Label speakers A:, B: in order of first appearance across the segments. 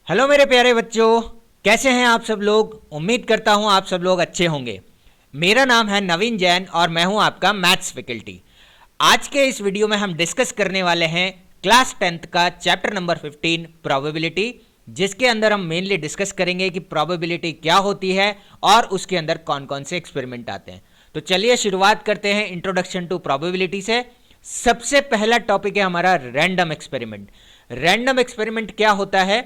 A: Hello मेरे प्यारे बच्चों, कैसे हैं आप सब लोग। उम्मीद करता हूं आप सब लोग अच्छे होंगे। मेरा नाम है नवीन जैन और मैं हूं आपका मैथ्स फैकल्टी। आज के इस वीडियो में हम डिस्कस करने वाले हैं क्लास 10th का चैप्टर नंबर 15 प्रोबेबिलिटी, जिसके अंदर हम मेनली डिस्कस करेंगे कि प्रोबेबिलिटी क्या होती है और उसके अंदर कौन कौन से एक्सपेरिमेंट आते हैं। तो चलिए शुरुआत करते हैं इंट्रोडक्शन टू प्रोबेबिलिटी से। सबसे पहला टॉपिक है हमारा रैंडम एक्सपेरिमेंट। रैंडम एक्सपेरिमेंट क्या होता है?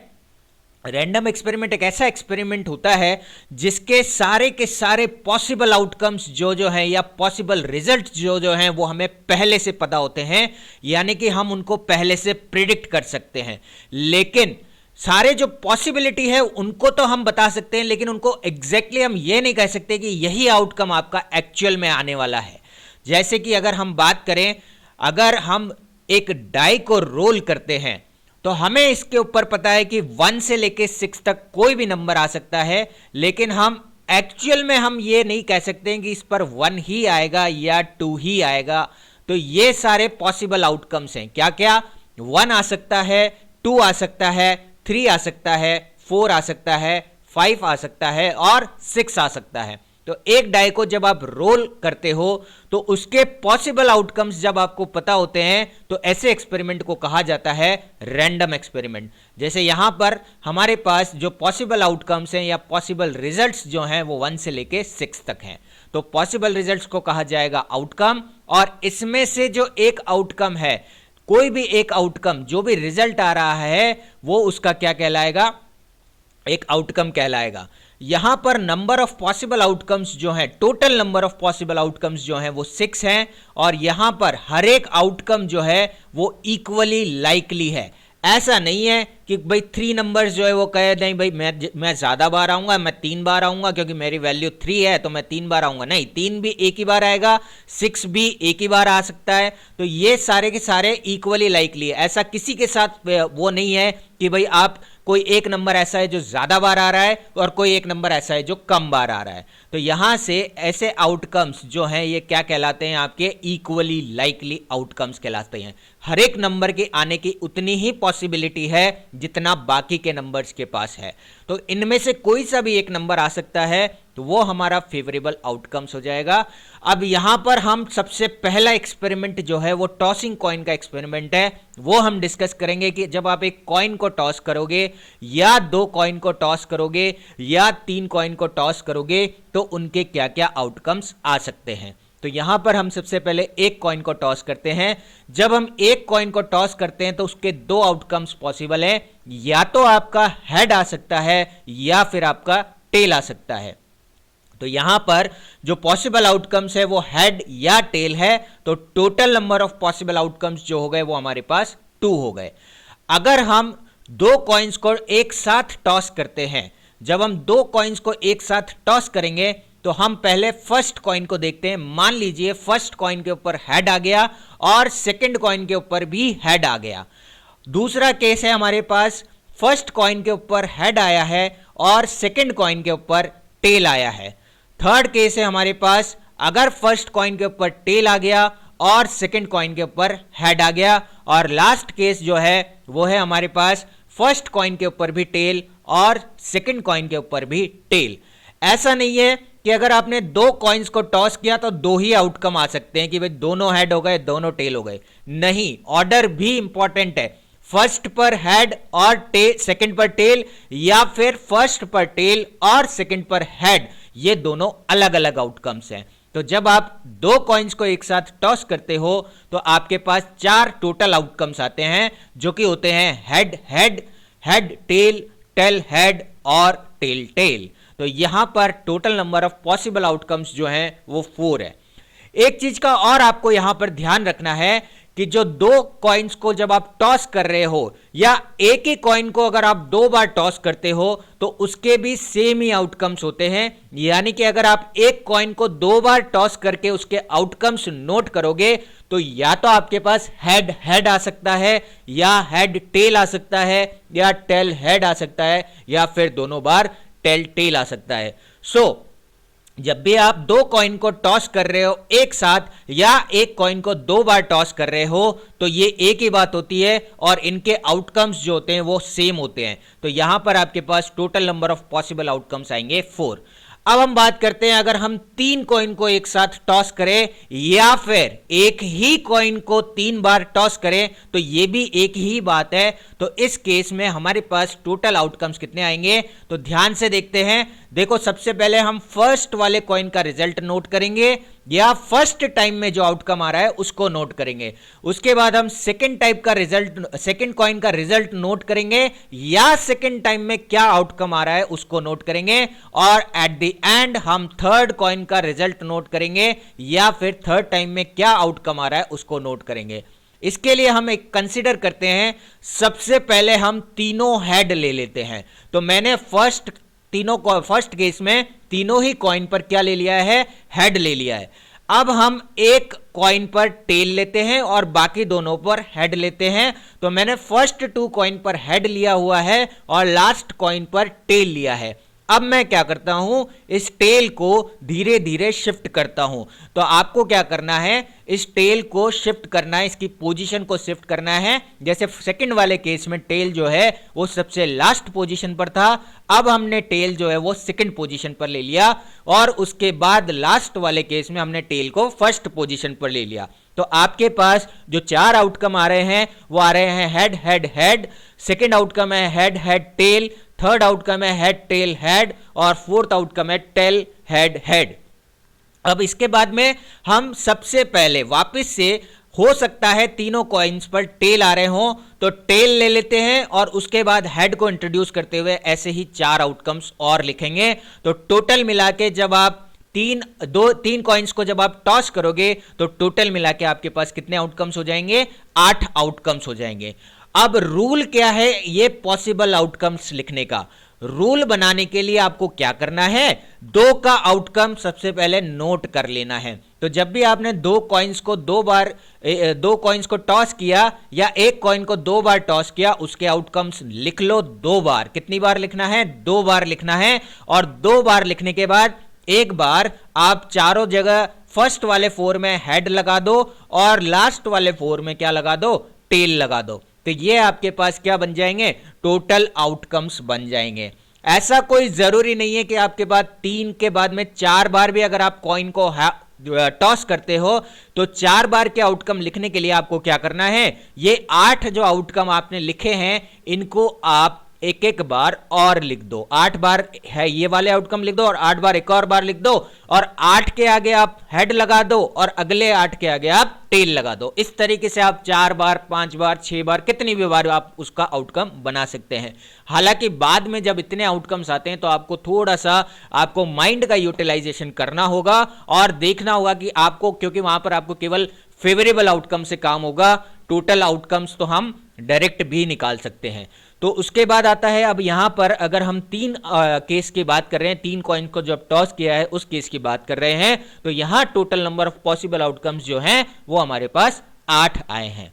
A: रैंडम एक्सपेरिमेंट एक ऐसा एक्सपेरिमेंट होता है जिसके सारे के सारे पॉसिबल आउटकम्स जो है या पॉसिबल रिजल्ट जो हैं वो हमें पहले से पता होते हैं, यानी कि हम उनको पहले से प्रिडिक्ट कर सकते हैं। लेकिन सारे जो पॉसिबिलिटी है उनको तो हम बता सकते हैं, लेकिन उनको एग्जैक्टली हम ये नहीं कह सकते कि यही आउटकम आपका एक्चुअल में आने वाला है। जैसे कि अगर हम बात करें, अगर हम एक डाई को रोल करते हैं तो हमें इसके ऊपर पता है कि 1 से लेके 6 तक कोई भी नंबर आ सकता है, लेकिन हम एक्चुअल में हम ये नहीं कह सकते हैं कि इस पर 1 ही आएगा या 2 ही आएगा। तो ये सारे पॉसिबल आउटकम्स हैं। क्या क्या? 1 आ सकता है, 2 आ सकता है, 3 आ सकता है, 4 आ सकता है, 5 आ सकता है और 6 आ सकता है। तो एक डाई को जब आप रोल करते हो तो उसके पॉसिबल आउटकम्स जब आपको पता होते हैं तो ऐसे एक्सपेरिमेंट को कहा जाता है रैंडम एक्सपेरिमेंट। जैसे यहां पर हमारे पास जो पॉसिबल आउटकम्स हैं या पॉसिबल रिजल्ट्स जो हैं वो 1 से लेके 6 तक हैं। तो पॉसिबल रिजल्ट्स को कहा जाएगा आउटकम, और इसमें से जो एक आउटकम है, कोई भी एक आउटकम जो भी रिजल्ट आ रहा है वो उसका क्या कहलाएगा? एक आउटकम कहलाएगा। यहां पर नंबर ऑफ पॉसिबल आउटकम्स जो हैं, total number of possible outcomes जो हैं वो 6 हैं, और यहां पर हर एक आउटकम जो है वो इक्वली लाइकली है। ऐसा नहीं है कि भाई 3 नंबर्स जो है वो कहे नहीं भाई मैं ज्यादा बार आऊंगा, मैं 3 बार आऊंगा क्योंकि मेरी वैल्यू 3 है तो मैं 3 बार आऊंगा। नहीं, 3 भी एक ही बार आएगा, 6 भी एक ही बार आ सकता है। तो ये सारे के सारे इक्वली लाइकली है। ऐसा किसी के साथ वो नहीं है कि भाई आप कोई एक नंबर ऐसा है जो ज्यादा बार आ रहा है और कोई एक नंबर ऐसा है जो कम बार आ रहा है। तो यहां से ऐसे आउटकम्स जो हैं ये क्या कहलाते हैं? आपके इक्वली लाइकली आउटकम्स कहलाते हैं। हर एक नंबर के आने की उतनी ही पॉसिबिलिटी है जितना बाकी के नंबर्स के पास है। तो इनमें से कोई सा भी एक नंबर आ सकता है तो वो हमारा फेवरेबल आउटकम्स हो जाएगा। अब यहां पर हम सबसे पहला एक्सपेरिमेंट जो है वो टॉसिंग कॉइन का एक्सपेरिमेंट है, वो हम डिस्कस करेंगे कि जब आप एक कॉइन को टॉस करोगे या 2 कॉइन को टॉस करोगे या 3 कॉइन को टॉस करोगे तो उनके क्या क्या आउटकम्स आ सकते हैं। तो यहां पर हम सबसे पहले एक कॉइन को टॉस करते हैं। जब हम एक कॉइन को टॉस करते हैं तो उसके 2 आउटकम्स पॉसिबल हैं, या तो आपका हेड आ सकता है या फिर आपका टेल आ सकता है। तो यहां पर जो पॉसिबल आउटकम्स है वो हेड या टेल है। तो total number of possible outcomes जो हो गए वो हमारे पास 2 हो गए। अगर हम 2 कॉइन्स को एक साथ टॉस करते हैं, जब हम 2 कॉइन्स को एक साथ टॉस करेंगे तो हम पहले फर्स्ट कॉइन को देखते हैं। मान लीजिए फर्स्ट कॉइन के ऊपर हेड आ गया और सेकंड कॉइन के ऊपर भी हेड आ गया। दूसरा केस है हमारे पास, फर्स्ट कॉइन के ऊपर हेड आया है और सेकंड कॉइन के ऊपर टेल आया है। थर्ड केस है हमारे पास, अगर फर्स्ट कॉइन के ऊपर टेल आ गया और सेकंड कॉइन के ऊपर हेड आ गया। और लास्ट केस जो है वो है हमारे पास, फर्स्ट कॉइन के ऊपर भी टेल और सेकंड कॉइन के ऊपर भी टेल। ऐसा नहीं है कि अगर आपने 2 कॉइन्स को टॉस किया तो 2 ही आउटकम आ सकते हैं कि भाई दोनों हेड हो गए दोनों टेल हो गए। नहीं, ऑर्डर भी इंपॉर्टेंट है। फर्स्ट पर हेड और टेल, सेकंड पर टेल, या फिर फर्स्ट पर टेल और सेकंड पर हेड, ये दोनों अलग अलग आउटकम्स हैं। तो जब आप 2 कॉइन्स को एक साथ टॉस करते हो तो आपके पास 4 टोटल आउटकम्स आते हैं, जो कि होते हैं head head, head tell, tell head और टेल टेल। तो यहां पर total number of possible outcomes जो हैं वो 4 है। एक चीज का और आपको यहां पर ध्यान रखना है कि जो 2 कॉइन्स को जब आप टॉस कर रहे हो या एक ही कॉइन को अगर आप 2 बार टॉस करते हो तो उसके भी सेम ही आउटकम्स होते हैं। यानी कि अगर आप एक कॉइन को 2 बार टॉस करके उसके आउटकम्स नोट करोगे तो या तो आपके पास हेड हेड आ सकता है, या हेड टेल आ सकता है, या टेल हेड आ सकता है, या फिर दोनों बार टेल टेल आ सकता है। सो जब भी आप दो कॉइन को टॉस कर रहे हो एक साथ या एक कॉइन को दो बार टॉस कर रहे हो तो ये एक ही बात होती है और इनके आउटकम्स जो होते हैं वो सेम होते हैं। तो यहां पर आपके पास total number of possible outcomes आएंगे 4। अब हम बात करते हैं अगर हम तीन कॉइन को एक साथ टॉस करें या फिर एक ही कॉइन को 3 बार टॉस करें तो ये भी एक ही बात है। तो इस केस में हमारे पास टोटल आउटकम्स कितने आएंगे, तो ध्यान से देखते हैं। देखो सबसे पहले हम फर्स्ट वाले कॉइन का रिजल्ट नोट करेंगे या फर्स्ट टाइम में जो आउटकम आ रहा है उसको नोट करेंगे। उसके बाद हम सेकंड टाइप का रिजल्ट, सेकंड कॉइन का रिजल्ट नोट करेंगे या सेकंड टाइम में क्या आउटकम आ रहा है उसको नोट करेंगे और एट द एंड हम थर्ड कॉइन का रिजल्ट नोट करेंगे या फिर थर्ड टाइम में क्या आउटकम आ रहा है उसको नोट करेंगे। इसके लिए हम एक कंसीडर करते हैं, सबसे पहले हम तीनों हेड ले लेते हैं। तो मैंने फर्स्ट केस में तीनों ही कॉइन पर क्या ले लिया है, हेड ले लिया है। अब हम एक कॉइन पर टेल लेते हैं और बाकी दोनों पर हेड लेते हैं। तो मैंने फर्स्ट 2 कॉइन पर हेड लिया हुआ है और लास्ट कॉइन पर टेल लिया है। अब मैं क्या करता हूं, इस टेल को धीरे धीरे शिफ्ट करता हूं। तो आपको क्या करना है, इस टेल को शिफ्ट करना है, इसकी पोजीशन को शिफ्ट करना है। जैसे सेकंड वाले केस में टेल जो है वो सबसे लास्ट पोजीशन पर था, अब हमने टेल जो है वो सेकंड पोजीशन पर ले लिया और उसके बाद लास्ट वाले केस में हमने टेल को फर्स्ट पोजीशन पर ले लिया। तो आपके पास जो 4 आउटकम आ रहे हैं वो आ रहे हैं head head head, second outcome है head head tail, third outcome है हेड टेल हेड और फोर्थ आउटकम है टेल हेड हेड। अब इसके बाद में हम सबसे पहले वापस से, हो सकता है तीनों कॉइन्स पर टेल आ रहे हों तो टेल ले लेते हैं और उसके बाद हेड को इंट्रोड्यूस करते हुए ऐसे ही 4 आउटकम्स और लिखेंगे। तो टोटल मिला के जब आप तीन कॉइन्स को जब आप टॉस करोगे तो टोटल मिला के आपके पास कितने आउटकम्स हो जाएंगे, 8 आउटकम्स हो जाएंगे। अब रूल क्या है ये पॉसिबल आउटकम्स लिखने का, रूल बनाने के लिए आपको क्या करना है, 2 का आउटकम सबसे पहले नोट कर लेना है। तो जब भी आपने दो कॉइन्स को टॉस किया या एक कॉइन को 2 बार टॉस किया उसके आउटकम्स लिख लो 2 बार। कितनी बार लिखना है, 2 बार लिखना है। और 2 बार लिखने के बाद एक बार आप चारों जगह फर्स्ट वाले 4 में हेड लगा दो और लास्ट वाले 4 में क्या लगा दो, टेल लगा दो। तो ये आपके पास क्या बन जाएंगे, टोटल आउटकम्स बन जाएंगे। ऐसा कोई जरूरी नहीं है कि आपके पास 3 के बाद में 4 बार भी अगर आप कॉइन को टॉस करते हो तो 4 बार के आउटकम लिखने के लिए आपको क्या करना है, ये 8 जो आउटकम आपने लिखे हैं इनको आप एक एक बार और लिख दो। 8 बार है ये वाले आउटकम लिख दो और 8 बार एक और बार लिख दो और 8 के आगे आप हेड लगा दो और अगले 8 के आगे आप टेल लगा दो। इस तरीके से आप 4 बार 5 बार 6 बार कितनी भी बार आप उसका आउटकम बना सकते हैं। हालांकि बाद में जब इतने आउटकम्स आते हैं तो आपको थोड़ा सा आपको माइंड का यूटिलाइजेशन करना होगा और देखना होगा कि आपको, क्योंकि वहां पर आपको केवल फेवरेबल आउटकम से काम होगा, टोटल आउटकम्स तो हम डायरेक्ट भी निकाल सकते हैं। तो उसके बाद आता है, अब यहां पर अगर हम 3 केस की बात कर रहे हैं, 3 कॉइन को जब टॉस किया है उस केस की बात कर रहे हैं, तो यहां total number of possible outcomes जो हैं वो हमारे पास 8 आए हैं।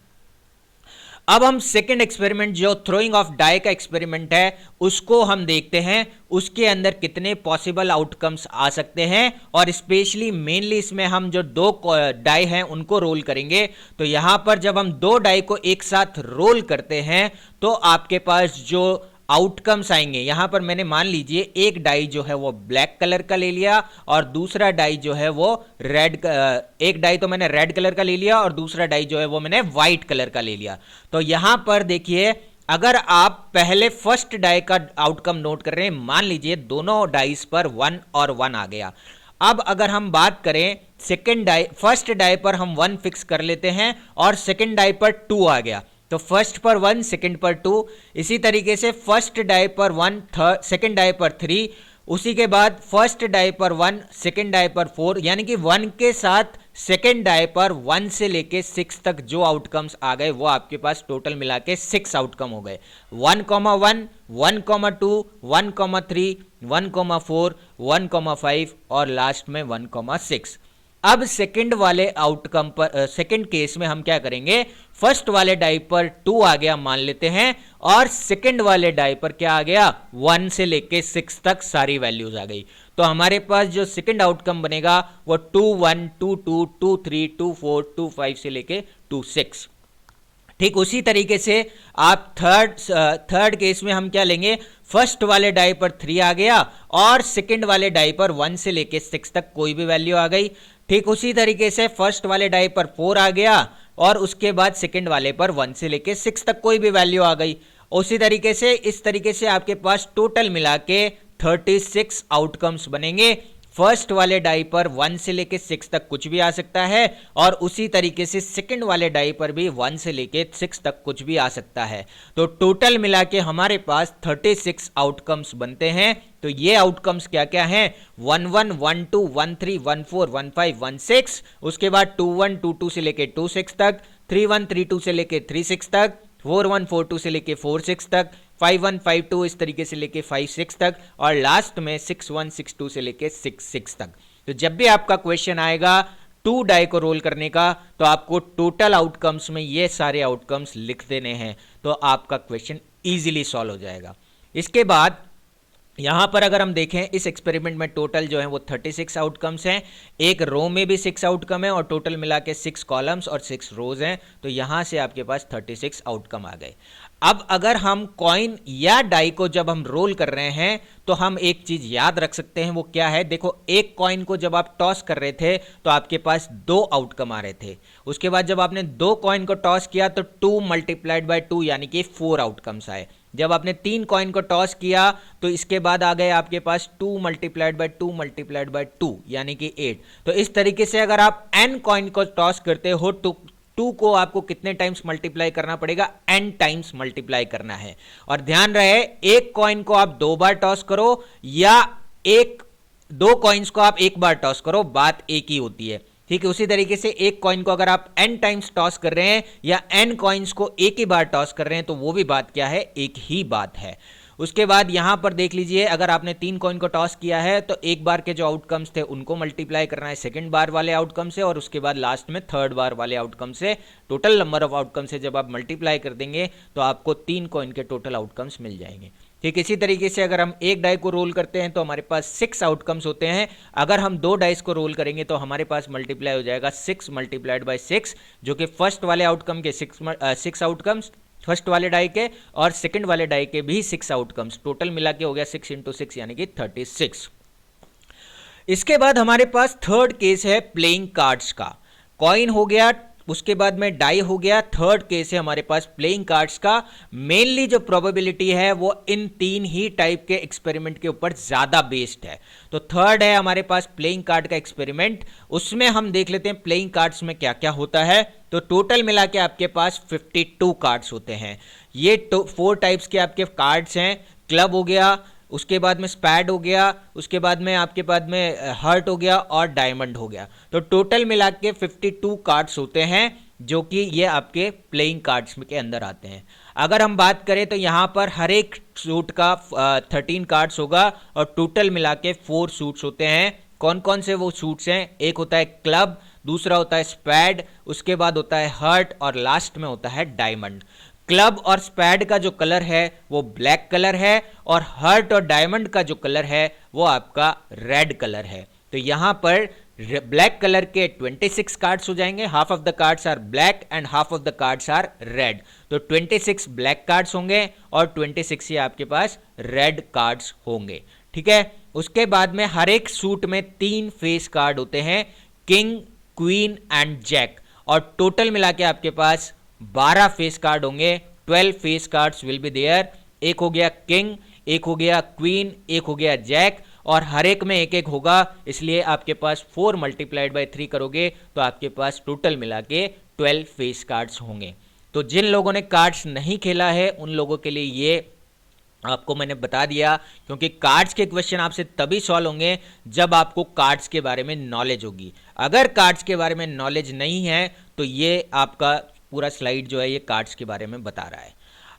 A: अब हम सेकेंड एक्सपेरिमेंट जो थ्रोइंग ऑफ डाई का एक्सपेरिमेंट है उसको हम देखते हैं, उसके अंदर कितने पॉसिबल आउटकम्स आ सकते हैं और स्पेशली मेनली इसमें हम जो 2 डाई हैं उनको रोल करेंगे। तो यहां पर जब हम 2 डाई को एक साथ रोल करते हैं तो आपके पास जो आउटकम्स आएंगे, यहां पर मैंने मान लीजिए एक डाई जो है वो ब्लैक कलर का ले लिया और दूसरा डाई जो है वो एक डाई तो मैंने रेड कलर का ले लिया और दूसरा डाई जो है वो मैंने व्हाइट कलर का ले लिया। तो यहां पर देखिए, अगर आप पहले फर्स्ट डाई का आउटकम नोट कर रहे हैं, मान लीजिए दोनों डाइस पर 1 और 1 आ गया। अब अगर हम बात करें सेकेंड डाई, फर्स्ट डाई पर हम 1 फिक्स कर लेते हैं और सेकेंड डाई पर 2 आ गया, तो फर्स्ट पर 1 सेकेंड पर 2, इसी तरीके से फर्स्ट डाई पर 1 सेकेंड डाई पर 3, उसी के बाद फर्स्ट डाई पर 1 सेकेंड डाई पर 4, यानी कि 1 के साथ सेकेंड डाई पर 1 से लेके 6 तक जो आउटकम्स आ गए वो आपके पास टोटल मिला के 6 आउटकम हो गए। 1,1, 1,2, 1,3, 1,4, 1,5 और लास्ट में 1,6। अब सेकंड वाले आउटकम पर, सेकंड केस में हम क्या करेंगे, फर्स्ट वाले डाई पर 2 आ गया मान लेते हैं और सेकंड वाले डाई पर क्या आ गया, 1 से लेके 6 तक सारी वैल्यूज आ गई। तो हमारे पास जो सेकंड आउटकम बनेगा वो 2-1, 2-2, 2-3, 2-4, 2-5 से लेके 2-6। ठीक उसी तरीके से आप थर्ड केस में हम क्या लेंगे, फर्स्ट वाले डाई पर 3 आ गया और सेकंड वाले डाई पर 1 से लेके 6 तक कोई भी वैल्यू आ गई। ठीक उसी तरीके से फर्स्ट वाले डाई पर 4 आ गया और उसके बाद सेकंड वाले पर 1 से लेके 6 तक कोई भी वैल्यू आ गई। उसी तरीके से इस तरीके से आपके पास टोटल मिला के 36 आउटकम्स बनेंगे। फर्स्ट वाले डाई पर 1 से लेके 6 तक कुछ भी आ सकता है और उसी तरीके से सेकंड वाले डाई पर भी 1 से लेके 6 तक कुछ भी आ सकता है। तो टोटल मिला के हमारे पास 36 आउटकम्स बनते हैं। तो ये आउटकम्स क्या क्या हैं, 1-1, 1-2, 1-3, 1-4, 1-5, 1-6, उसके बाद 2-1, 2-2 से लेके 2-6 तक, 3-1, 3-2 से लेके 3-6 तक, 4-1, 4-2 से लेके 4-6 तक, 5-1, 5-2 इस तरीके से लेके 5-6 तक और लास्ट में 6-1, 6-2 से लेके 6-6 तक। तो जब भी आपका क्वेश्चन आएगा 2 डाई को रोल करने का तो आपको टोटल आउटकम्स में ये सारे आउटकम्स लिख देने हैं, तो आपका क्वेश्चन इजीली सॉल्व हो जाएगा। इसके बाद यहां पर अगर हम देखें इस एक्सपेरिमेंट में टोटल जो है वो 36 आउटकम्स हैं। एक रो में भी 6 आउटकम है और टोटल मिला के 6 कॉलम्स और 6 रोज हैं। तो यहां से आपके पास 36 आउटकम आ गए। अब अगर हम कॉइन या डाई को जब हम रोल कर रहे हैं तो हम एक चीज याद रख सकते हैं, वो क्या है, देखो एक कॉइन को जब आप टॉस कर रहे थे तो आपके पास 2 आउटकम आ रहे थे। उसके बाद जब आपने 2 कॉइन को टॉस किया तो 2 मल्टीप्लाइड बाय 2 यानी कि 4 आउटकम्स आए। जब आपने 3 कॉइन को टॉस किया तो इसके बाद आ गए आपके पास 2 मल्टीप्लाइड बाय 2 मल्टीप्लाइड बाय 2 यानी कि 8। तो इस तरीके से अगर आप n कॉइन को टॉस करते हो तो 2 को आपको कितने टाइम्स मल्टीप्लाई करना पड़ेगा, n टाइम्स मल्टीप्लाई करना है। और ध्यान रहे एक कॉइन को आप 2 बार टॉस करो या 2 कॉइन्स को आप 1 बार टॉस करो, बात एक ही होती है। ठीक है, उसी तरीके से एक कॉइन को अगर आप n टाइम्स टॉस कर रहे हैं या n कॉइन्स को एक ही बार टॉस कर रहे हैं तो वो भी बात क्या है, एक ही बात है। उसके बाद यहां पर देख लीजिए अगर आपने 3 कॉइन को टॉस किया है तो एक बार के जो आउटकम्स थे उनको मल्टीप्लाई करना है सेकंड बार वाले आउटकम से और उसके बाद लास्ट में थर्ड बार वाले आउटकम से। टोटल नंबर ऑफ आउटकम से जब आप मल्टीप्लाई कर देंगे तो आपको 3 कॉइन के टोटल आउटकम्स मिल जाएंगे। ठीक इसी तरीके से अगर हम एक डाई को रोल करते हैं तो हमारे पास 6 आउटकम्स होते हैं। अगर हम 2 डाइस को रोल करेंगे तो हमारे पास मल्टीप्लाई हो जाएगा 6 मल्टीप्लाइड बाय 6, जो कि फर्स्ट वाले आउटकम के 6 आउटकम्स फर्स्ट वाले डाई के और सेकंड वाले डाई के भी 6 आउटकम्स, टोटल मिला के हो गया 6 × 6 यानी कि 36। इसके बाद हमारे पास थर्ड केस है प्लेइंग कार्ड्स का। कॉइन हो गया, उसके बाद में डाई हो गया, थर्ड केस है हमारे पास प्लेइंग कार्ड्स का। मेनली जो प्रोबेबिलिटी है वो इन 3 ही टाइप के एक्सपेरिमेंट के ऊपर ज्यादा बेस्ड है। तो थर्ड है हमारे पास प्लेइंग कार्ड का एक्सपेरिमेंट। उसमें हम देख लेते हैं प्लेइंग कार्ड्स में क्या क्या होता है। तो टोटल मिला के आपके पास 52 कार्ड्स होते हैं। ये 4 टाइप्स के आपके कार्ड्स हैं। क्लब हो गया, उसके बाद में स्पैड हो गया, उसके बाद में आपके बाद में हर्ट हो गया और डायमंड हो गया। तो टोटल मिला के 52 कार्ड्स होते हैं जो कि ये आपके प्लेइंग कार्ड्स के अंदर आते हैं। अगर हम बात करें तो यहाँ पर हर एक सूट का 13 कार्ड्स होगा और टोटल मिला के 4 सूट्स होते हैं। कौन कौन से वो सूट्स हैं, एक होता है क्लब, दूसरा होता है स्पैड, उसके बाद होता है हर्ट और लास्ट में होता है डायमंड। क्लब और स्पैड का जो कलर है वो ब्लैक कलर है और हर्ट और डायमंड का जो कलर है वो आपका रेड कलर है। तो यहां पर ब्लैक कलर के 26 कार्ड्स हो जाएंगे, half of the cards are black and half of the cards are red. तो 26 ब्लैक कार्ड्स होंगे और 26 ही आपके पास रेड कार्ड्स होंगे। ठीक है, उसके बाद में हर एक सूट में 3 फेस कार्ड होते हैं, किंग, क्वीन एंड जैक, और टोटल मिला के आपके पास 12 फेस कार्ड होंगे। 12 face cards will be there. एक हो गया किंग, एक हो गया क्वीन, एक हो गया जैक, और हर एक में एक एक होगा, इसलिए आपके पास 4 मल्टीप्लाइड बाय 3 करोगे तो आपके पास टोटल मिला के 12 फेस कार्ड्स होंगे। तो जिन लोगों ने कार्ड्स नहीं खेला है उन लोगों के लिए ये आपको मैंने बता दिया, क्योंकि कार्ड्स के क्वेश्चन आपसे तभी सॉल्व होंगे जब आपको कार्ड्स के बारे में नॉलेज होगी। अगर कार्ड्स के बारे में नॉलेज नहीं है तो ये आपका पूरा स्लाइड जो है ये कार्ड्स के बारे में बता रहा है।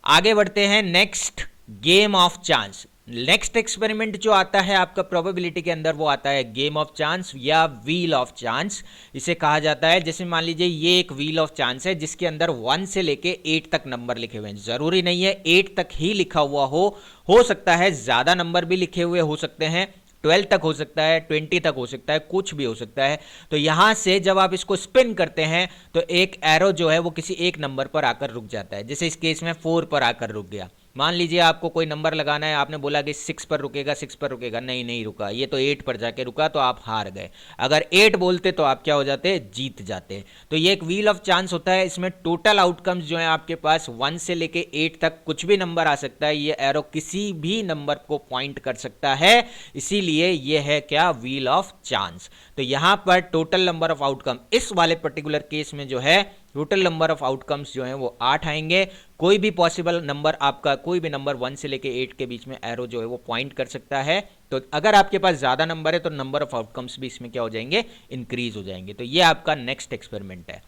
A: आगे बढ़ते हैं, next game of chance. Next experiment जो आता है आपका प्रोबेबिलिटी के अंदर वो आता है गेम ऑफ चांस या व्हील ऑफ चांस इसे कहा जाता है। जैसे मान लीजिए ये एक व्हील ऑफ चांस है जिसके अंदर 1 से लेके 8 तक नंबर लिखे हुए हैं। जरूरी नहीं है 8 तक ही लिखा हुआ हो सकता है ज़्यादा नंबर भी लिखे हुए हो सकते हैं। 12 तक हो सकता है, 20 तक हो सकता है, कुछ भी हो सकता है। तो यहां से जब आप इसको स्पिन करते हैं तो एक एरो जो है वो किसी एक नंबर पर आकर रुक जाता है। जैसे इस केस में 4 पर आकर रुक गया। मान लीजिए आपको कोई नंबर लगाना है, आपने बोला कि 6 पर रुकेगा, 6 पर रुकेगा, नहीं रुका, ये तो 8 पर जाके रुका, तो आप हार गए। अगर 8 बोलते तो आप क्या हो जाते, जीत जाते। तो ये एक व्हील ऑफ चांस होता है। इसमें टोटल आउटकम्स जो है आपके पास 1 से लेके 8 तक कुछ भी नंबर आ सकता है। ये एरो किसी भी नंबर को पॉइंट कर सकता है, इसीलिए ये है क्या, व्हील ऑफ चांस। तो यहां पर टोटल नंबर ऑफ आउटकम, इस वाले पर्टिकुलर केस में जो है टोटल नंबर ऑफ आउटकम्स जो हैं वो 8 आएंगे। कोई भी पॉसिबल नंबर, आपका कोई भी नंबर 1 से लेके 8 के बीच में एरो जो है वो पॉइंट कर सकता है। तो अगर आपके पास ज़्यादा नंबर है तो नंबर ऑफ आउटकम्स भी इसमें क्या हो जाएंगे, इंक्रीज हो जाएंगे। तो ये आपका नेक्स्ट एक्सपेरिमेंट है।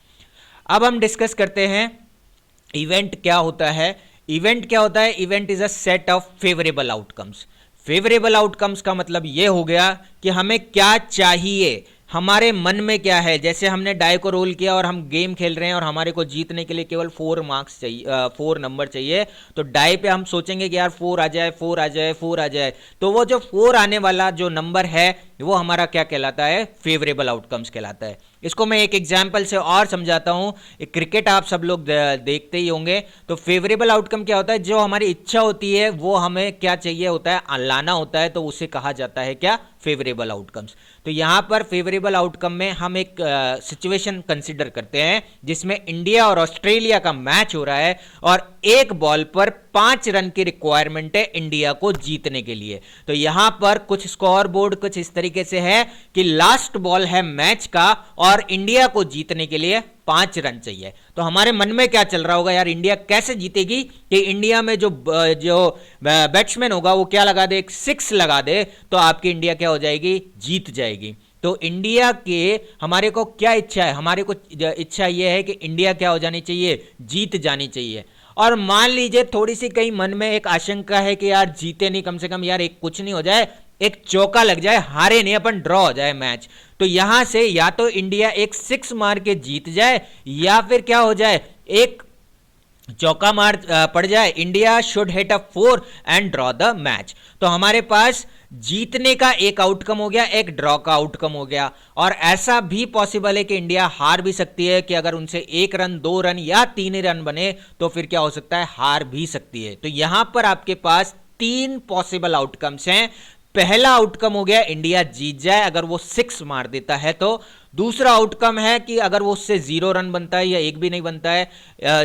A: अब हम डिस्कस करते हैं इवेंट क्या होता है। इवेंट क्या होता है, event is a set of favourable outcomes. Favourable outcomes का मतलब ये हो गया कि हमें क्या चाहिए, हमारे मन में क्या है। जैसे हमने डाई को रोल किया और हम गेम खेल रहे हैं और हमारे को जीतने के लिए केवल 4 मार्क्स चाहिए, 4 नंबर चाहिए। तो डाई पे हम सोचेंगे कि यार 4 आ जाए, 4 आ जाए, 4 आ जाए। तो वो जो 4 आने वाला जो नंबर है वो हमारा क्या कहलाता है, फेवरेबल आउटकम्स कहलाता है। इसको मैं एक एग्जाम्पल से और समझाता हूं। क्रिकेट आप सब लोग देखते ही होंगे। तो फेवरेबल आउटकम क्या होता है, जो हमारी इच्छा होती है वो हमें क्या चाहिए होता है, लाना होता है, तो उसे कहा जाता है क्या, फेवरेबल आउटकम्स। तो यहां पर फेवरेबल आउटकम में हम एक सिचुएशन कंसिडर करते हैं जिसमें इंडिया और ऑस्ट्रेलिया का मैच हो रहा है और एक बॉल पर 5 रन की रिक्वायरमेंट है इंडिया को जीतने के लिए। तो यहां पर कुछ स्कोर बोर्ड कुछ इस तरीके से है कि लास्ट बॉल है मैच का और इंडिया को जीतने के लिए 5 रन चाहिए। तो हमारे मन में क्या चल रहा होगा, यार इंडिया कैसे जीतेगी, कि इंडिया में जो बैट्समैन होगा वो क्या लगा दे, एक 6 लगा दे, तो आपकी इंडिया क्या हो जाएगी, जीत जाएगी। तो इंडिया के हमारे को क्या इच्छा है, हमारे को इच्छा ये है कि इंडिया क्या हो जानी चाहिए, जीत जानी चाहिए। और मान लीजिए थोड़ी सी कहीं मन में एक आशंका है कि यार जीते नहीं, कम से कम यार एक कुछ नहीं हो जाए, एक चौका लग जाए, हारे नहीं, अपन ड्रॉ हो जाए मैच। तो यहां से या तो इंडिया एक 6 मार के जीत जाए या फिर क्या हो जाए, एक चौका मार पड़ जाए। India should hit a 4 and draw the match. तो हमारे पास जीतने का एक आउटकम हो गया, एक ड्रॉ का आउटकम हो गया। और ऐसा भी पॉसिबल है कि इंडिया हार भी सकती है, कि अगर उनसे 1 रन 2 रन या 3 रन बने तो फिर क्या हो सकता है, हार भी सकती है। तो यहां पर आपके पास 3 पॉसिबल आउटकम्स हैं। पहला आउटकम हो गया इंडिया जीत जाए अगर वो 6 मार देता है तो। दूसरा आउटकम है कि अगर वो उससे 0 रन बनता है या एक भी नहीं बनता है,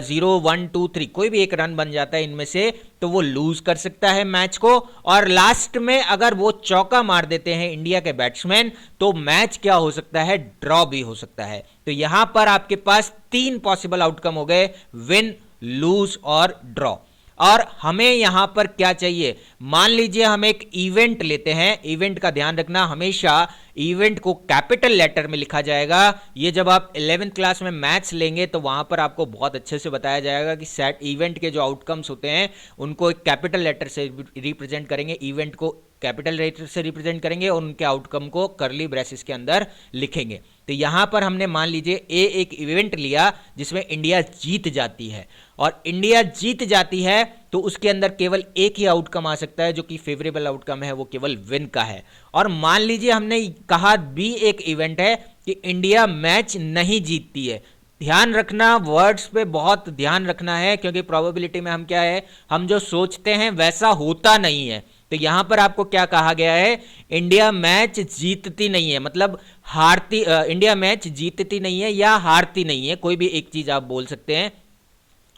A: 0 1 2 3 कोई भी एक रन बन जाता है इनमें से, तो वो लूज कर सकता है मैच को। और लास्ट में अगर वो चौका मार देते हैं इंडिया के बैट्समैन तो मैच क्या हो सकता है, ड्रॉ भी हो सकता है। तो यहां पर आपके पास 3 पॉसिबल आउटकम हो गए, विन, लूज और ड्रॉ। और हमें यहां पर क्या चाहिए, मान लीजिए हम एक इवेंट लेते हैं। इवेंट का ध्यान रखना, हमेशा इवेंट को कैपिटल लेटर में लिखा जाएगा। ये जब आप 11th क्लास में मैथ्स लेंगे तो वहां पर आपको बहुत अच्छे से बताया जाएगा कि सेट इवेंट के जो आउटकम्स होते हैं उनको एक कैपिटल लेटर से रिप्रेजेंट करेंगे, इवेंट को कैपिटल लेटर से रिप्रेजेंट करेंगे और उनके आउटकम को कर्ली ब्रेसेस के अंदर लिखेंगे। तो यहां पर हमने मान लीजिए एक इवेंट लिया जिसमें इंडिया जीत जाती है, और इंडिया जीत जाती है तो उसके अंदर केवल एक ही आउटकम आ सकता है जो कि फेवरेबल आउटकम है, वो केवल विन का है। और मान लीजिए हमने कहा भी एक इवेंट है कि इंडिया मैच नहीं जीतती है। ध्यान रखना, वर्ड्स पे बहुत ध्यान रखना है, क्योंकि प्रोबेबिलिटी में हम क्या है, हम जो सोचते हैं वैसा होता नहीं है। तो यहां पर आपको क्या कहा गया है, इंडिया मैच जीतती नहीं है, मतलब हारती, इंडिया मैच जीतती नहीं है या हारती नहीं है, कोई भी एक चीज आप बोल सकते हैं।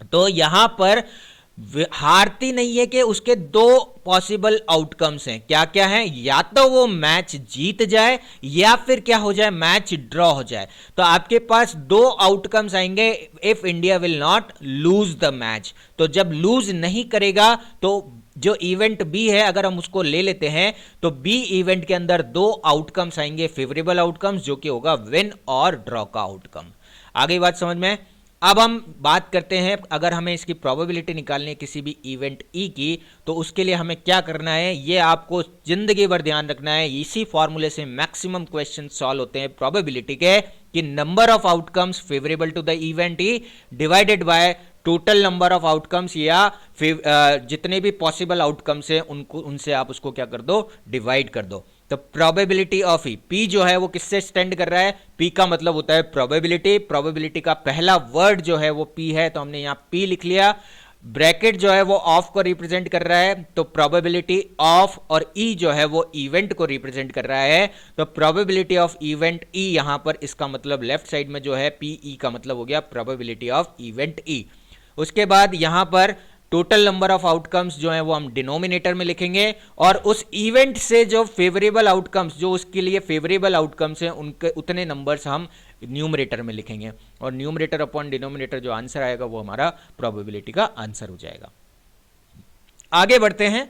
A: तो यहां पर हारती नहीं है कि उसके 2 पॉसिबल आउटकम्स हैं। क्या क्या हैं, या तो वो मैच जीत जाए या फिर क्या हो जाए, मैच ड्रॉ हो जाए। तो आपके पास 2 आउटकम्स आएंगे, if India will not lose the match. तो जब लूज नहीं करेगा तो जो इवेंट बी है अगर हम उसको ले लेते हैं तो बी इवेंट के अंदर 2 आउटकम्स आएंगे, फेवरेबल आउटकम्स, जो कि होगा विन और ड्रॉ का आउटकम। आगे बात समझ में। अब हम बात करते हैं, अगर हमें इसकी प्रोबेबिलिटी निकालनी है किसी भी इवेंट ई की, तो उसके लिए हमें क्या करना है, ये आपको जिंदगी भर ध्यान रखना है। इसी फॉर्मूले से मैक्सिमम क्वेश्चन सॉल्व होते हैं प्रोबेबिलिटी के, कि number of outcomes favourable to the event E divided by total number of outcomes, या जितने भी पॉसिबल आउटकम्स हैं उनको, उनसे आप उसको क्या कर दो, डिवाइड कर दो। तो प्रोबेबिलिटी ऑफ ई, पी जो है वो किससे स्टैंड कर रहा है, पी का मतलब होता है प्रोबेबिलिटी, प्रोबेबिलिटी का पहला वर्ड जो है वो पी है, तो हमने यहां पी लिख लिया। ब्रैकेट जो है वो ऑफ को रिप्रेजेंट कर रहा है, तो प्रोबेबिलिटी ऑफ, और ई जो है वो इवेंट को रिप्रेजेंट कर रहा है, तो प्रोबेबिलिटी ऑफ इवेंट ई, यहां पर इसका मतलब लेफ्ट साइड में जो है पीई का मतलब हो गया प्रोबेबिलिटी ऑफ इवेंट ई। उसके बाद यहां पर टोटल नंबर ऑफ आउटकम्स जो है वो हम डिनोमिनेटर में लिखेंगे, और उस इवेंट से जो फेवरेबल आउटकम्स, जो उसके लिए फेवरेबल आउटकम्स हैं, उनके उतने नंबर्स हम न्यूमरेटर में लिखेंगे, और न्यूमरेटर अपॉन डिनोमिनेटर जो आंसर आएगा वो हमारा प्रोबेबिलिटी का आंसर हो जाएगा। आगे बढ़ते हैं,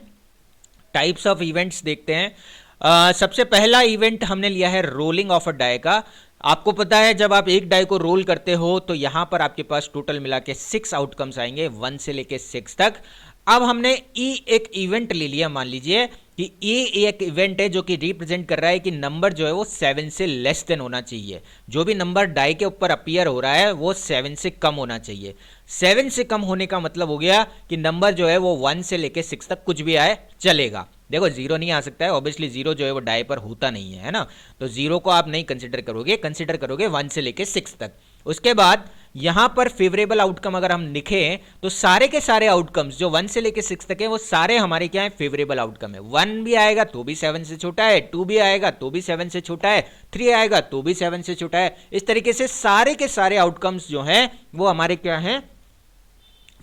A: टाइप्स ऑफ इवेंट्स देखते हैं। सबसे पहला इवेंट हमने लिया है रोलिंग ऑफ अ डाई का। आपको पता है जब आप एक डाई को रोल करते हो तो यहां पर आपके पास टोटल मिला के 6 आउटकम्स आएंगे, 1 से लेके 6 तक। अब हमने ई एक इवेंट ले लिया, मान लीजिए कि ई एक इवेंट है जो कि रिप्रेजेंट कर रहा है कि नंबर जो है वो 7 से लेस देन होना चाहिए। जो भी नंबर डाई के ऊपर अपीयर हो रहा है वो 7 से कम होना चाहिए। 7 से कम होने का मतलब हो गया कि नंबर जो है वो 1 से लेके 6 तक कुछ भी आए चलेगा। देखो 0 नहीं आ सकता है, ऑब्वियसली 0 जो है वो डाई पर होता नहीं है ना, तो 0 को आप नहीं कंसिडर करोगे, कंसिडर करोगे 1 से लेके 6 तक। उसके बाद यहां पर फेवरेबल आउटकम अगर हम लिखें तो सारे के सारे आउटकम्स जो 1 से लेके 6 तक है वो सारे हमारे क्या है, फेवरेबल आउटकम है। 1 भी आएगा तो भी 7 से छोटा है, 2 भी आएगा तो भी 7 से छोटा है, 3 आएगा तो भी 7 से छोटा है। इस तरीके से सारे के सारे आउटकम्स जो हैं वो हमारे क्या हैं,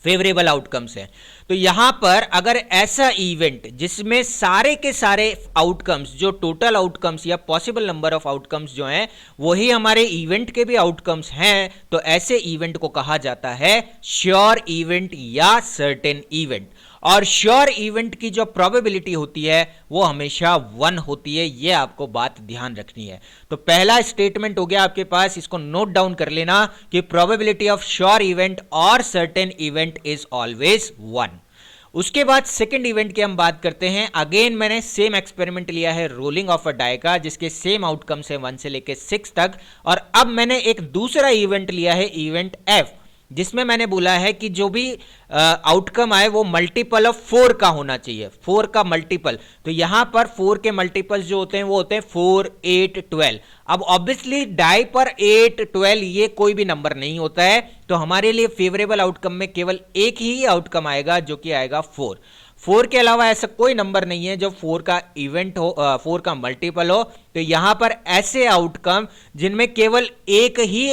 A: फेवरेबल आउटकम्स हैं। तो यहां पर अगर ऐसा इवेंट जिसमें सारे के सारे आउटकम्स, जो टोटल आउटकम्स या पॉसिबल नंबर ऑफ आउटकम्स जो हैं वही हमारे इवेंट के भी आउटकम्स हैं, तो ऐसे इवेंट को कहा जाता है श्योर इवेंट या सर्टेन इवेंट। और श्योर इवेंट की जो प्रोबेबिलिटी होती है वो हमेशा 1 होती है, ये आपको बात ध्यान रखनी है। तो पहला स्टेटमेंट हो गया आपके पास, इसको नोट डाउन कर लेना कि प्रोबेबिलिटी ऑफ श्योर इवेंट और सर्टेन इवेंट इज ऑलवेज 1। उसके बाद सेकंड इवेंट की हम बात करते हैं। अगेन मैंने सेम एक्सपेरिमेंट लिया है रोलिंग ऑफ अ डाई का, जिसके सेम आउटकम्स है 1 से लेके 6 तक। और अब मैंने एक दूसरा इवेंट लिया है, इवेंट एफ, जिसमें मैंने बोला है कि जो भी आउटकम आए वो मल्टीपल ऑफ 4 का होना चाहिए, 4 का मल्टीपल। तो यहां पर 4 के मल्टीपल्स जो होते हैं वो होते हैं 4, 8, 12। अब ऑब्वियसली डाई पर 8, 12 ये कोई भी नंबर नहीं होता है, तो हमारे लिए फेवरेबल आउटकम में केवल एक ही आउटकम आएगा जो कि आएगा 4। 4 के अलावा ऐसा कोई नंबर नहीं है जो 4 का इवेंट हो, 4 का मल्टीपल हो। तो यहां पर ऐसे आउटकम जिनमें केवल एक ही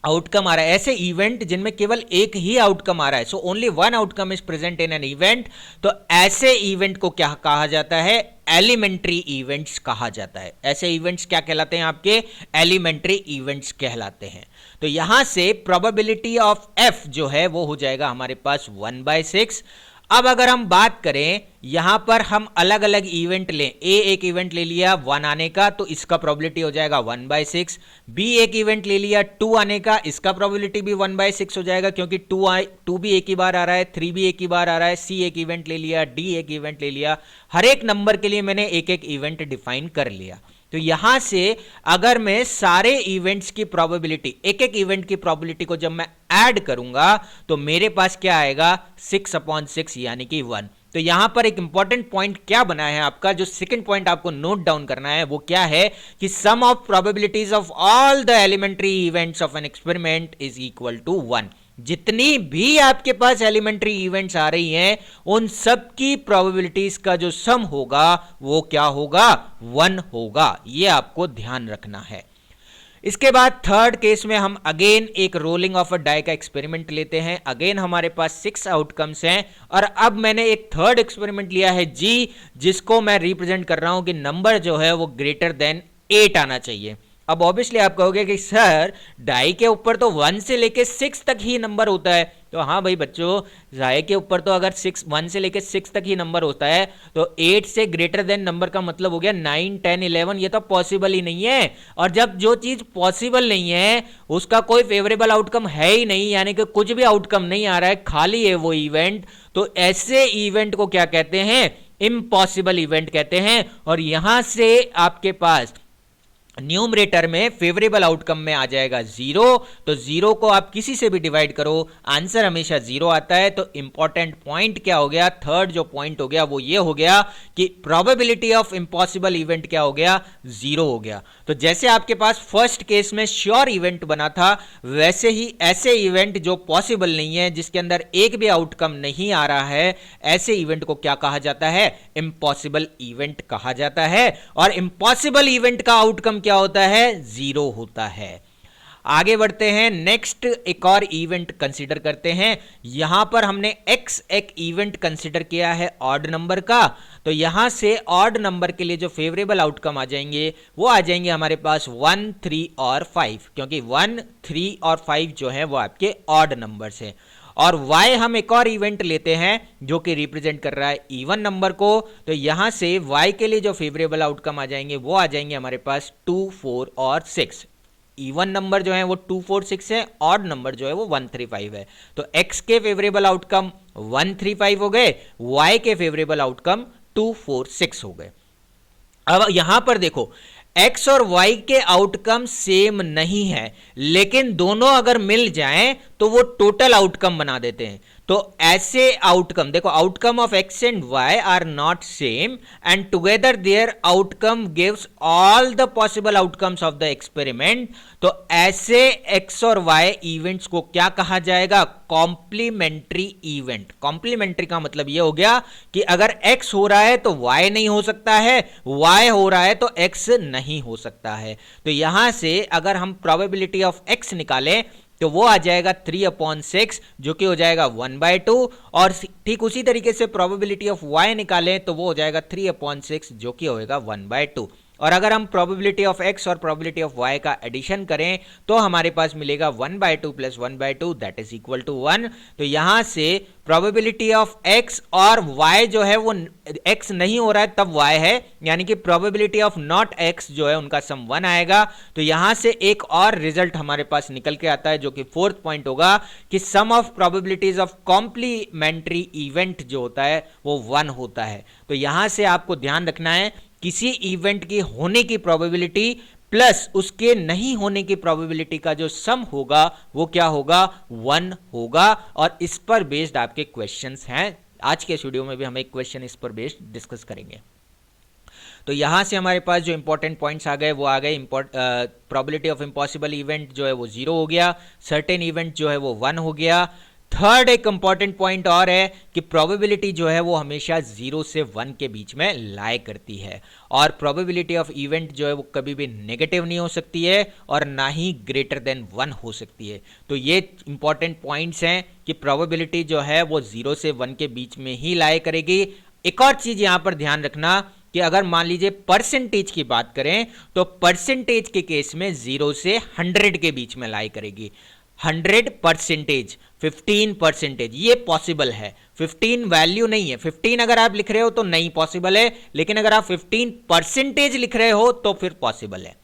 A: आउटकम आ रहा है, ऐसे इवेंट जिनमें केवल एक ही आउटकम आ रहा है, so only 1 outcome is present in an event, तो ऐसे इवेंट को क्या कहा जाता है, एलिमेंट्री इवेंट्स कहा जाता है। ऐसे इवेंट्स क्या कहलाते हैं, आपके एलिमेंट्री इवेंट्स कहलाते हैं। तो यहां से प्रोबेबिलिटी ऑफ एफ जो है वो हो जाएगा हमारे पास 1/6। अब अगर हम बात करें, यहां पर हम अलग अलग इवेंट लें, ए एक इवेंट ले लिया 1 आने का, तो इसका प्रोबेबिलिटी हो जाएगा 1/6। बी एक इवेंट ले लिया 2 आने का, इसका प्रोबेबिलिटी भी 1/6 हो जाएगा, क्योंकि 2 भी एक ही बार आ रहा है, 3 भी एक ही बार आ रहा है। सी एक इवेंट ले लिया, डी एक इवेंट ले लिया, हर एक नंबर के लिए मैंने एक एक इवेंट डिफाइन कर लिया। तो यहां से अगर मैं सारे इवेंट्स की प्रोबेबिलिटी, एक एक इवेंट की प्रोबेबिलिटी को जब मैं ऐड करूंगा तो मेरे पास क्या आएगा, 6/6 यानी कि 1। तो यहां पर एक इंपॉर्टेंट पॉइंट क्या बना है आपका, जो सेकंड पॉइंट आपको नोट डाउन करना है वो क्या है कि sum of probabilities of all the elementary events of an experiment is equal to 1। जितनी भी आपके पास एलिमेंट्री इवेंट्स आ रही हैं उन सब की प्रोबेबिलिटीज का जो सम होगा वो क्या होगा, 1 होगा। ये आपको ध्यान रखना है। इसके बाद थर्ड केस में हम अगेन एक रोलिंग ऑफ अ डाई का एक्सपेरिमेंट लेते हैं। अगेन हमारे पास 6 आउटकम्स हैं, और अब मैंने एक थर्ड एक्सपेरिमेंट लिया है जी, जिसको मैं रिप्रेजेंट कर रहा हूं कि नंबर जो है वो ग्रेटर देन 8 आना चाहिए। अब ऑब्वियसली आप कहोगे कि सर डाई के ऊपर तो 1 से लेके 6 तक ही नंबर होता है। तो हाँ भाई बच्चों, डाई के ऊपर तो अगर 1 से लेके 6 तक ही नंबर होता है, तो 8 से ग्रेटर देन नंबर का मतलब हो गया 9, 10, 11। ये तो पॉसिबल ही नहीं है। और जब जो चीज पॉसिबल नहीं है उसका कोई फेवरेबल आउटकम है ही नहीं, यानी कि कुछ भी आउटकम नहीं आ रहा है, खाली है वो इवेंट, तो ऐसे इवेंट को क्या कहते हैं, इम्पॉसिबल इवेंट कहते हैं। और यहां से आपके पास न्यूमरेटर में फेवरेबल आउटकम में आ जाएगा 0, तो 0 को आप किसी से भी डिवाइड करो आंसर हमेशा 0 आता है। तो इंपॉर्टेंट पॉइंट क्या हो गया, थर्ड जो पॉइंट हो गया वो ये हो गया कि प्रोबेबिलिटी ऑफ इम्पॉसिबल इवेंट क्या हो गया, 0 हो गया। तो जैसे आपके पास फर्स्ट केस में श्योर इवेंट बना था, वैसे ही ऐसे इवेंट जो पॉसिबल नहीं है, जिसके अंदर एक भी आउटकम नहीं आ रहा है, ऐसे इवेंट को क्या कहा जाता है, इम्पॉसिबल इवेंट कहा जाता है। और इम्पॉसिबल इवेंट का आउटकम क्या होता है, 0 होता है। आगे बढ़ते हैं, नेक्स्ट एक और इवेंट कंसीडर करते हैं। यहां पर हमने x एक इवेंट कंसीडर किया है ऑड नंबर का, तो यहां से ऑड नंबर के लिए जो फेवरेबल आउटकम आ जाएंगे वो आ जाएंगे हमारे पास 1, 3 और 5, क्योंकि 1, 3 और 5 जो है वो आपके ऑड नंबर्स हैं। और y हम एक और इवेंट लेते हैं जो कि रिप्रेजेंट कर रहा है इवन नंबर को, तो यहां से y के लिए जो फेवरेबल आउटकम आ जाएंगे वो आ जाएंगे हमारे पास 2, 4 और 6। इवन नंबर जो है वो 2, 4, 6 है, ऑड नंबर जो है वो 1, 3, 5 है। तो x के फेवरेबल आउटकम 1, 3, 5 हो गए, y के फेवरेबल आउटकम 2, 4, 6 हो गए। अब यहां पर देखो x और y के आउटकम सेम नहीं है, लेकिन दोनों अगर मिल जाएं तो वो टोटल आउटकम बना देते हैं। तो ऐसे आउटकम देखो, outcome of x and y are not same and together their outcome gives all the possible outcomes of the experiment. तो ऐसे x और y इवेंट्स को क्या कहा जाएगा, कॉम्प्लीमेंट्री इवेंट। कॉम्प्लीमेंट्री का मतलब ये हो गया कि अगर x हो रहा है तो y नहीं हो सकता है, y हो रहा है तो x नहीं हो सकता है। तो यहां से अगर हम प्रोबेबिलिटी ऑफ x निकालें तो वो आ जाएगा 3/6, जो कि हो जाएगा 1/2, और ठीक उसी तरीके से प्रोबेबिलिटी ऑफ y निकालें तो वो हो जाएगा 3/6, जो कि होएगा 1/2। और अगर हम प्रोबेबिलिटी ऑफ x और प्रोबेबिलिटी ऑफ y का एडिशन करें तो हमारे पास मिलेगा 1/2 plus 1/2 that is equal to 1। तो यहां से प्रोबेबिलिटी ऑफ x और y जो है वो x नहीं हो रहा है तब y है, यानी कि प्रोबेबिलिटी ऑफ नॉट x जो है उनका सम 1 आएगा। तो यहां से एक और रिजल्ट हमारे पास निकल के आता है जो कि फोर्थ पॉइंट होगा कि sum of probabilities of complementary event जो होता है वो 1 होता है। तो यहां से आपको ध्यान रखना है किसी इवेंट की होने की प्रोबेबिलिटी प्लस उसके नहीं होने की प्रोबेबिलिटी का जो सम होगा वो क्या होगा, 1 होगा। और इस पर बेस्ड आपके क्वेश्चंस हैं, आज के वीडियो में भी हम एक क्वेश्चन इस पर बेस्ड डिस्कस करेंगे। तो यहां से हमारे पास जो इंपॉर्टेंट पॉइंट्स आ गए वो आ गए, प्रोबेबिलिटी ऑफ इम्पॉसिबल इवेंट जो है वो 0 हो गया, सर्टेन इवेंट जो है वो 1 हो गया। थर्ड एक इंपॉर्टेंट पॉइंट और है कि प्रोबेबिलिटी जो है वो हमेशा 0 से 1 के बीच में लाई करती है, और प्रोबेबिलिटी ऑफ इवेंट जो है वो कभी भी नेगेटिव नहीं हो सकती है और ना ही ग्रेटर देन 1 हो सकती है। तो ये इंपॉर्टेंट पॉइंट्स हैं कि प्रोबेबिलिटी जो है वो 0 से 1 के बीच में ही लाई करेगी। एक और चीज यहां पर ध्यान रखना कि अगर मान लीजिए परसेंटेज की बात करें तो परसेंटेज के केस में 0 से 100 के बीच में लाई करेगी। 100%, 15%, ये पॉसिबल है। 15 वैल्यू नहीं है, 15 अगर आप लिख रहे हो तो नहीं पॉसिबल है, लेकिन अगर आप 15% लिख रहे हो तो फिर पॉसिबल है।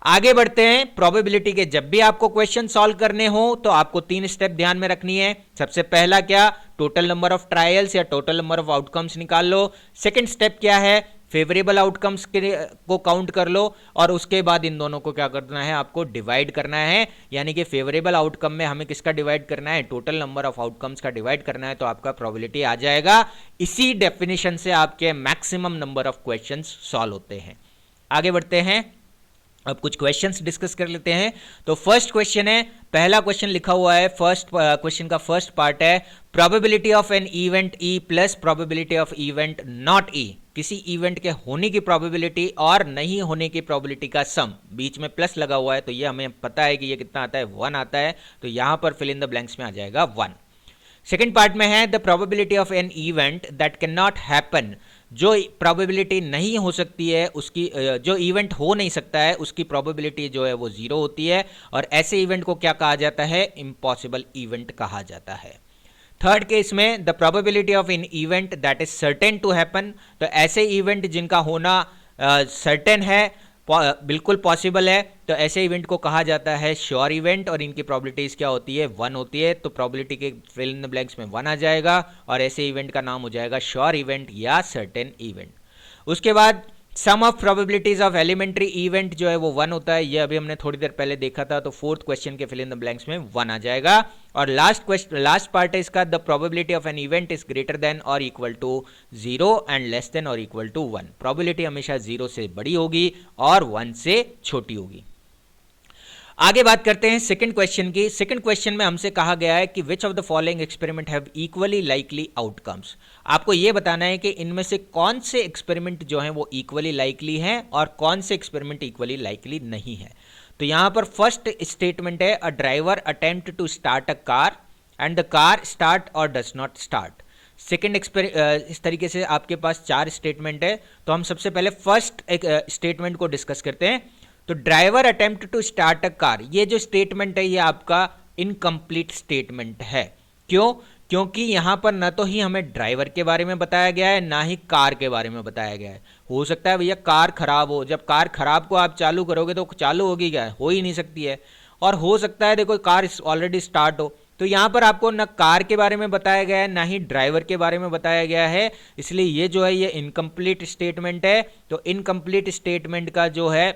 A: आगे बढ़ते हैं, प्रोबेबिलिटी के जब भी आपको क्वेश्चन सॉल्व करने हो तो आपको 3 स्टेप ध्यान में रखनी है। सबसे पहला क्या, टोटल नंबर ऑफ ट्रायल्स या टोटल नंबर ऑफ आउटकम्स निकाल लो। सेकंड स्टेप क्या है, फेवरेबल आउटकम्स को काउंट कर लो, और उसके बाद इन दोनों को क्या करना है, आपको डिवाइड करना है। यानी कि फेवरेबल आउटकम में हमें किसका डिवाइड करना है, टोटल नंबर ऑफ आउटकम्स का डिवाइड करना है, तो आपका प्रोबेबिलिटी आ जाएगा। इसी डेफिनेशन से आपके maximum number of questions solve होते हैं। आगे बढ़ते हैं, अब कुछ क्वेश्चंस डिस्कस कर लेते हैं। तो फर्स्ट क्वेश्चन है, पहला क्वेश्चन लिखा हुआ है, फर्स्ट क्वेश्चन का फर्स्ट पार्ट है, probability of an event E plus probability of event not E. किसी इवेंट के होने की प्रोबेबिलिटी और नहीं होने की प्रोबेबिलिटी का सम, बीच में प्लस लगा हुआ है तो ये हमें पता है कि ये कितना आता है, 1 आता है। तो यहां पर फिल इन द ब्लैंक्स में आ जाएगा 1। सेकेंड पार्ट में है, the probability of an event that can not happen. जो प्रोबेबिलिटी नहीं हो सकती है उसकी, जो इवेंट हो नहीं सकता है उसकी प्रोबेबिलिटी जो है वो 0 होती है, और ऐसे इवेंट को क्या कहा जाता है, इम्पॉसिबल इवेंट कहा जाता है। थर्ड केस में, the probability of an event that is certain to happen. तो ऐसे इवेंट जिनका होना सर्टेन है, बिल्कुल पॉसिबल है, तो ऐसे इवेंट को कहा जाता है श्योर इवेंट, और इनकी प्रोबेबिलिटीज क्या होती है, 1 होती है। तो प्रोबेबिलिटी के फिल इन द ब्लैंक्स में 1 आ जाएगा, और ऐसे इवेंट का नाम हो जाएगा श्योर इवेंट या सर्टेन इवेंट। उसके बाद sum of probabilities of elementary event जो है वो 1 होता है, ये अभी हमने थोड़ी देर पहले देखा था, तो फोर्थ क्वेश्चन के फिल इन द ब्लैंक्स में 1 आ जाएगा। और लास्ट पार्ट है इसका, the probability of an event is greater than और equal to 0 and less than और इक्वल टू 1। प्रोबेबिलिटी हमेशा 0 से बड़ी होगी और 1 से छोटी होगी। आगे बात करते हैं सेकंड क्वेश्चन की। सेकंड क्वेश्चन में हमसे कहा गया है कि which of the following experiment have equally likely outcomes. आपको यह बताना है कि इनमें से कौन से एक्सपेरिमेंट जो हैं वो इक्वली लाइकली हैं और कौन से एक्सपेरिमेंट इक्वली लाइकली नहीं है। तो यहां पर फर्स्ट स्टेटमेंट है, a driver attempt to start a car and the car start और डज नॉट स्टार्ट। सेकेंड इस तरीके से आपके पास 4 स्टेटमेंट है। तो हम सबसे पहले फर्स्ट स्टेटमेंट को डिस्कस करते हैं। तो driver attempt to start a car, ये जो स्टेटमेंट है ये आपका इनकम्प्लीट स्टेटमेंट है। क्यों? क्योंकि यहां पर न तो ही हमें ड्राइवर के बारे में बताया गया है, ना ही कार के बारे में बताया गया है। हो सकता है भैया कार खराब हो, जब कार खराब को आप चालू करोगे तो चालू होगी क्या? हो ही नहीं सकती है। और हो सकता है देखो कार ऑलरेडी स्टार्ट हो। तो यहां पर आपको न कार के बारे में बताया गया है, ना ही ड्राइवर के बारे में बताया गया है, इसलिए ये जो है ये इनकम्प्लीट स्टेटमेंट है। तो इनकम्प्लीट स्टेटमेंट का जो है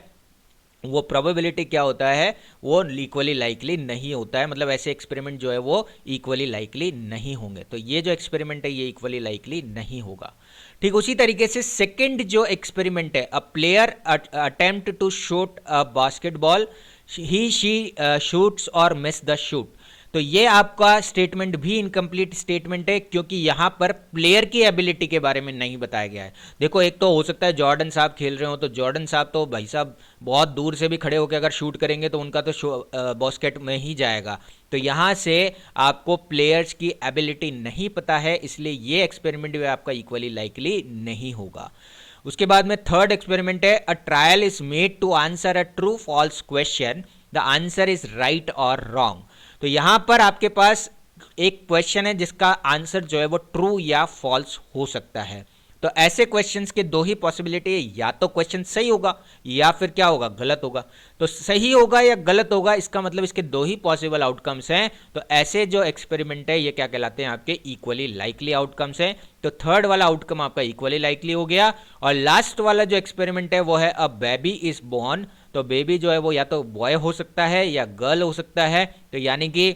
A: वो प्रोबेबिलिटी क्या होता है, वो इक्वली लाइकली नहीं होता है। मतलब ऐसे एक्सपेरिमेंट जो है वो इक्वली लाइकली नहीं होंगे। तो ये जो एक्सपेरिमेंट है ये इक्वली लाइकली नहीं होगा। ठीक उसी तरीके से सेकंड जो एक्सपेरिमेंट है, a player attempt to shoot a basketball, he she shoots और मिस द शूट। तो ये आपका स्टेटमेंट भी इनकम्प्लीट स्टेटमेंट है, क्योंकि यहां पर प्लेयर की एबिलिटी के बारे में नहीं बताया गया है। देखो एक तो हो सकता है जॉर्डन साहब खेल रहे हो, तो जॉर्डन साहब तो भाई साहब बहुत दूर से भी खड़े होकर अगर शूट करेंगे तो उनका तो बास्केट में ही जाएगा। तो यहां से आपको प्लेयर्स की एबिलिटी नहीं पता है, इसलिए ये एक्सपेरिमेंट भी आपका इक्वली लाइकली नहीं होगा। उसके बाद में थर्ड एक्सपेरिमेंट है, a trial is made to answer a true false question, the answer is right और रॉन्ग। तो यहां पर आपके पास एक क्वेश्चन है जिसका आंसर जो है वो ट्रू या फॉल्स हो सकता है। तो ऐसे क्वेश्चंस के 2 ही पॉसिबिलिटी है, या तो क्वेश्चन सही होगा या फिर क्या होगा, गलत होगा। तो सही होगा या गलत होगा, इसका मतलब इसके 2 ही पॉसिबल आउटकम्स हैं। तो ऐसे जो एक्सपेरिमेंट है ये क्या कहलाते हैं, आपके इक्वली लाइकली आउटकम्स हैं। तो थर्ड वाला आउटकम आपका इक्वली लाइकली हो गया। और लास्ट वाला जो एक्सपेरिमेंट है वो है, अ बेबी इज बोर्न। तो बेबी जो है वो या तो बॉय हो सकता है या गर्ल हो सकता है। तो यानी कि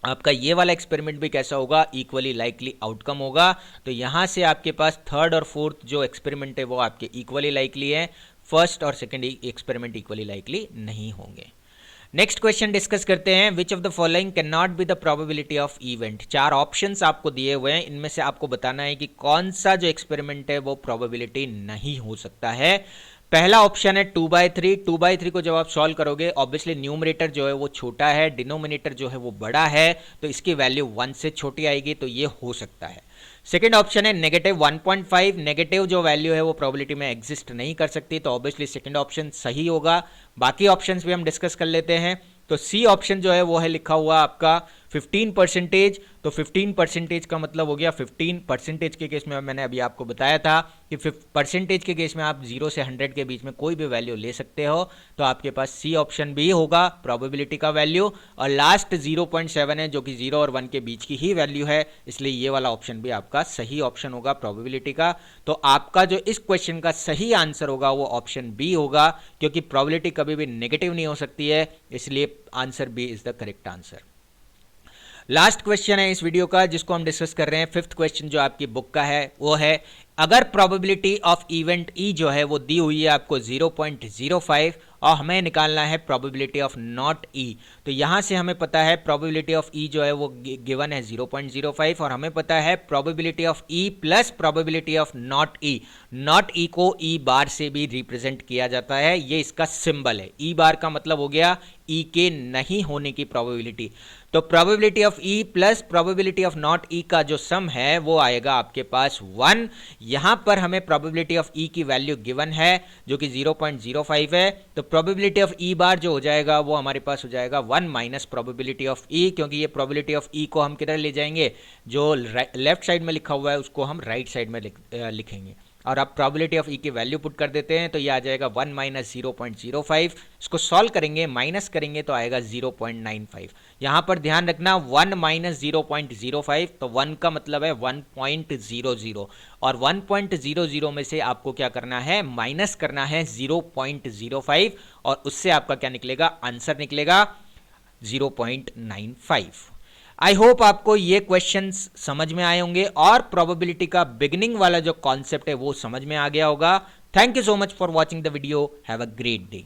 A: आपका ये वाला एक्सपेरिमेंट भी कैसा होगा, इक्वली लाइकली आउटकम होगा। तो यहां से आपके पास थर्ड और फोर्थ जो एक्सपेरिमेंट है वो आपके इक्वली लाइकली है, फर्स्ट और सेकंड एक्सपेरिमेंट इक्वली लाइकली नहीं होंगे। नेक्स्ट क्वेश्चन डिस्कस करते हैं, which of the following can not be the probability of event. 4 options आपको दिए हुए हैं, इनमें से आपको बताना है कि कौन सा जो एक्सपेरिमेंट है वो प्रोबेबिलिटी नहीं हो सकता है। पहला ऑप्शन है 2/3। 2/3 को जब आप सॉल्व करोगे, ऑब्वियसली न्यूमरेटर जो है वो छोटा है, डिनोमिनेटर जो है वो बड़ा है, तो इसकी वैल्यू 1 से छोटी आएगी, तो ये हो सकता है। सेकेंड ऑप्शन है -1.5। नेगेटिव जो वैल्यू है वो प्रोबेबिलिटी में एग्जिस्ट नहीं कर सकती, तो ऑब्वियसली सेकेंड ऑप्शन सही होगा। बाकी ऑप्शंस भी हम डिस्कस कर लेते हैं। तो सी ऑप्शन जो है वो है लिखा हुआ आपका 15%। तो 15% का मतलब हो गया 15% के केस में मैंने अभी आपको बताया था कि परसेंटेज के केस में आप 0 से 100 के बीच में कोई भी वैल्यू ले सकते हो। तो आपके पास सी ऑप्शन भी होगा प्रोबेबिलिटी का वैल्यू। और लास्ट 0.7 है जो कि 0 और 1 के बीच की ही वैल्यू है, इसलिए ये वाला ऑप्शन भी आपका सही ऑप्शन होगा प्रोबेबिलिटी का। तो आपका जो इस क्वेश्चन का सही आंसर होगा वो ऑप्शन बी होगा, क्योंकि प्रोबेबिलिटी कभी भी नेगेटिव नहीं हो सकती है, इसलिए answer B is the correct answer. Last question है इस वीडियो का जिसको हम डिस्कस कर रहे हैं, फिफ्थ क्वेश्चन जो आपकी बुक का है वो है, अगर प्रोबेबिलिटी ऑफ इवेंट ई जो है वो दी हुई है आपको 0.05 और हमें निकालना है प्रोबेबिलिटी ऑफ नॉट ई। तो यहां से हमें पता है प्रोबेबिलिटी ऑफ ई जो है वो गिवन है 0.05 और हमें पता है probability of E plus probability of not E. Not E को ई बार से भी रिप्रेजेंट किया जाता है, ये इसका सिंबल है। ई बार का मतलब हो गया ई के नहीं होने की प्रोबेबिलिटी। तो probability of E plus probability of not E का जो सम है वो आएगा आपके पास 1। यहां पर हमें प्रोबेबिलिटी ऑफ ई की वैल्यू गिवन है जो कि 0.05 है। तो प्रोबेबिलिटी ऑफ ई बार जो हो जाएगा वो हमारे पास हो जाएगा 1 माइनस प्रोबेबिलिटी ऑफ ई, क्योंकि ये प्रोबेबिलिटी ऑफ ई को हम किधर ले जाएंगे, जो लेफ्ट साइड में लिखा हुआ है उसको हम राइट साइड में लिखेंगे। और आप प्रोबेबिलिटी ऑफ ई की वैल्यू पुट कर देते हैं तो ये आ जाएगा 1 माइनस 0.05। इसको सॉल्व करेंगे, माइनस करेंगे तो आएगा 0.95। यहाँ पर ध्यान रखना 1 माइनस 0.05, तो 1 का मतलब है 1.00, और 1.00 में से आपको क्या करना है, माइनस करना है 0.05, और उससे आपका क्या निकलेगा, आंसर निकलेगा 0.95। आई होप आपको ये क्वेश्चंस समझ में आए होंगे और प्रोबेबिलिटी का बिगिनिंग वाला जो कॉन्सेप्ट है वो समझ में आ गया होगा। Thank you so much for watching the video. Have a great day.